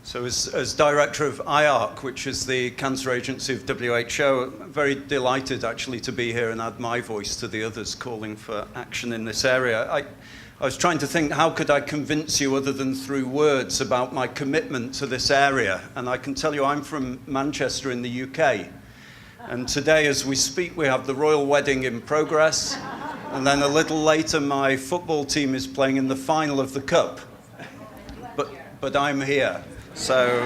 So as director of IARC, which is the cancer agency of WHO, I'm very delighted actually to be here and add my voice to the others calling for action in this area. I was trying to think, how could I convince you other than through words about my commitment to this area? And I can tell you I'm from Manchester in the UK. And today as we speak, we have the royal wedding in progress. And then a little later, my football team is playing in the final of the cup. But I'm here. So,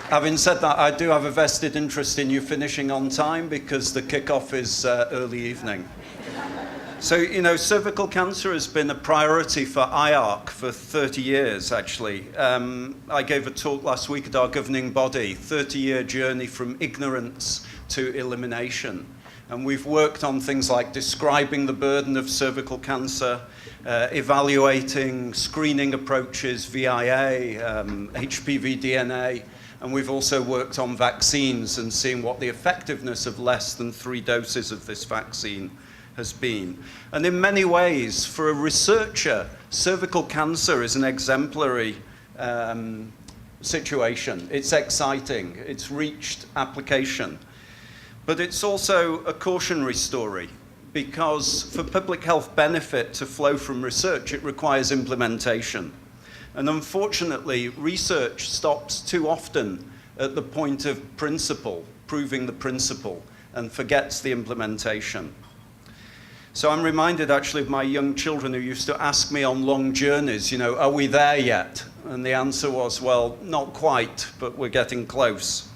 having said that, I do have a vested interest in you finishing on time because the kickoff is early evening. So, you know, cervical cancer has been a priority for IARC for 30 years, actually. I gave a talk last week at our governing body, 30-year journey from ignorance to elimination. And we've worked on things like describing the burden of cervical cancer, evaluating screening approaches, VIA, HPV DNA, and we've also worked on vaccines and seeing what the effectiveness of less than 3 doses of this vaccine has been. And in many ways, for a researcher, cervical cancer is an exemplary situation. It's exciting, it's reached application. But it's also a cautionary story, because for public health benefit to flow from research, it requires implementation. And unfortunately, research stops too often at the point of principle, proving the principle, and forgets the implementation. So I'm reminded actually of my young children who used to ask me on long journeys, you know, are we there yet? And the answer was, well, not quite, but we're getting close.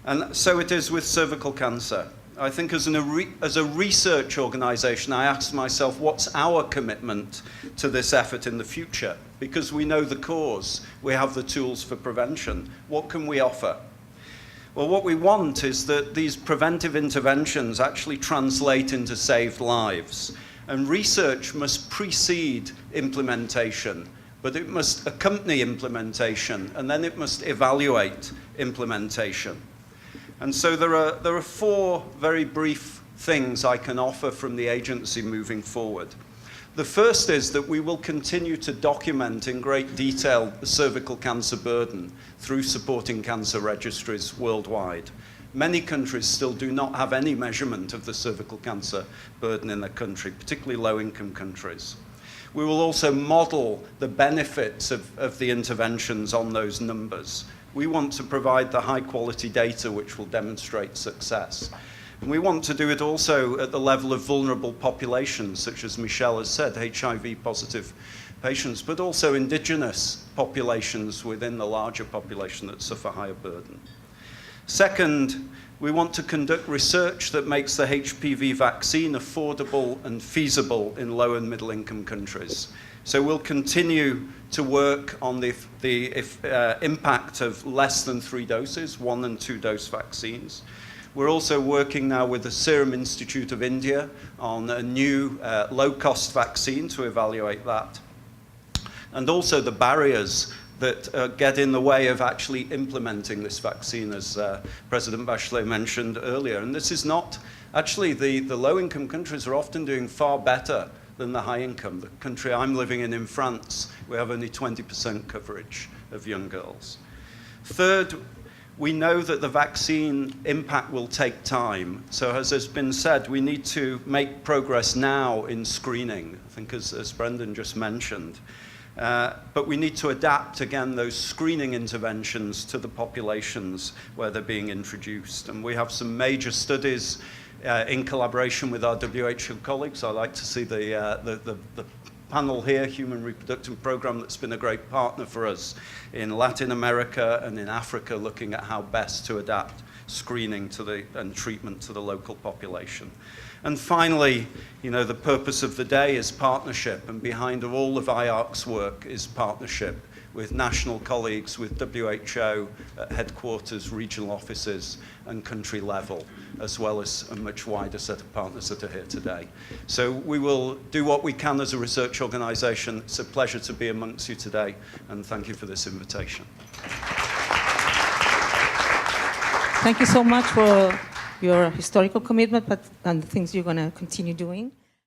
And so it is with cervical cancer. I think as a research organization, I asked myself, what's our commitment to this effort in the future? Because we know the cause, we have the tools for prevention. What can we offer? Well, what we want is that these preventive interventions actually translate into saved lives. And research must precede implementation, but it must accompany implementation, and then it must evaluate implementation. And so there are 4 very brief things I can offer from the agency moving forward. The first is that we will continue to document in great detail the cervical cancer burden through supporting cancer registries worldwide. Many countries still do not have any measurement of the cervical cancer burden in their country, particularly low-income countries. We will also model the benefits of the interventions on those numbers. We want to provide the high-quality data which will demonstrate success. And we want to do it also at the level of vulnerable populations, such as Michelle has said, HIV-positive patients, but also indigenous populations within the larger population that suffer higher burden. Second, we want to conduct research that makes the HPV vaccine affordable and feasible in low and middle-income countries. So we'll continue to work on the impact of less than 3 doses, 1 and 2 dose vaccines. We're also working now with the Serum Institute of India on a new low-cost vaccine to evaluate that. And also the barriers that get in the way of actually implementing this vaccine, as President Bachelet mentioned earlier. And this is not, actually the low-income countries are often doing far better than the high income. The country I'm living in France, we have only 20% coverage of young girls. Third, we know that the vaccine impact will take time. So as has been said, we need to make progress now in screening, I think as Brendan just mentioned. But we need to adapt, again, those screening interventions to the populations where they're being introduced. And we have some major studies in collaboration with our WHO colleagues. I like to see the panel here, Human Reproductive Program, that's been a great partner for us in Latin America and in Africa, looking at how best to adapt screening and treatment to the local population. And finally, you know, the purpose of the day is partnership, and behind all of IARC's work is partnership with national colleagues, with WHO at headquarters, regional offices, and country level, as well as a much wider set of partners that are here today. So we will do what we can as a research organization. It's a pleasure to be amongst you today, and thank you for this invitation. Thank you so much for your historical commitment and the things you're going to continue doing.